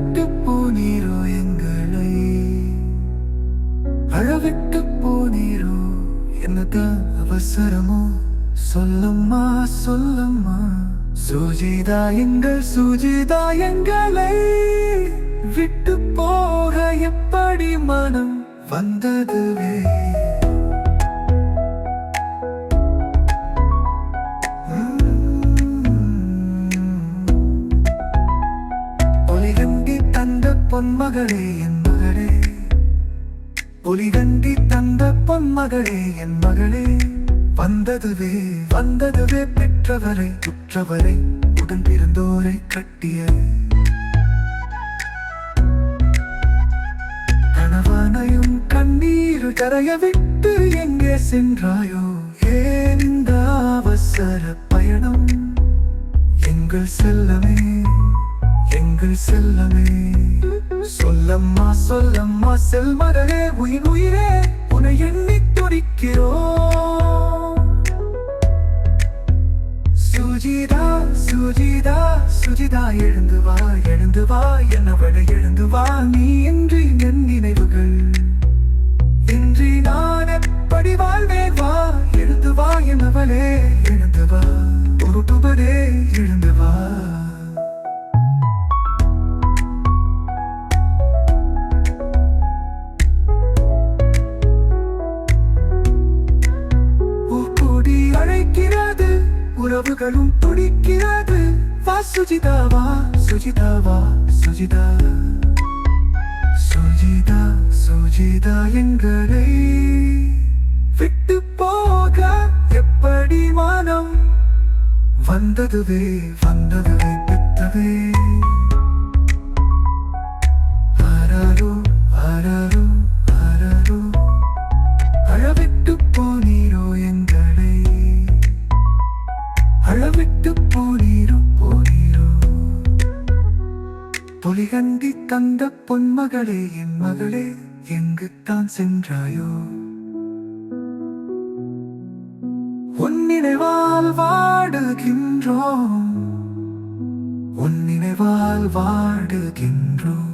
அழவிட்டு போனீரோ எங்களை, அழவிட்டு போனீரோ. என்னதான் அவசரமோ சொல்லம்மா சொல்லம்மா. சுஜிதா எங்கள் சுஜிதா எங்களை விட்டு போக எப்படி மனம் வந்ததுவே. பொலிகண்டி தந்த பொன்மகளே என் மகளே, பொலிகண்டி தந்த பொன்மகளே என் மகளே. வந்ததுவே வந்ததுவே பெற்றவரை உற்றவரை உடன் பிறந்தோரை கட்டிய கணவனையும் கண்ணீர் கரைய விட்டு எங்கே சென்றாயோ. ஏன் இந்த அவசர பயணம் எங்கள் செல்லமே, எங்கள் செல்லமே. சொல்லம்மா சொல்லம்மா செல்மகளே, உயிர் உயிரே உன்னை எண்ணி துடிக்கிறோம். சுஜிதா சுஜிதா சுஜிதா எழுந்து வா எழுந்து வா என்னவளை எழுந்து வா. நீ இன்றி என் நினைவுகள் இன்றி நான் எப்படி வாழ்வேன். வா எழுந்து வா என்னவளே எழுந்து வா, உருட்டுவதே எழுந்து வா. அழைக்கிறது உறவுகளும் துடிக்கிறது. வா சுஜிதா வா சுஜிதா வா சுஜிதா. சுஜிதா சுஜிதா எங்களை விட்டு போக எப்படி மனம் வந்ததுவே வந்ததுவே பெற்றவே. ஆராரோ ஆராரோ ஆராரோ. அழவிட்டு போனீரோ எங்களை, அழவிட்டு போனீரோ போனீரோ. பொலிகண்டி தந்த பொன்மகளே என் மகளே, எங்குத்தான் சென்றாயோ. உன் நினைவால் வாடுகின்றோம், உன் நினைவால் வாடுகின்றோம்.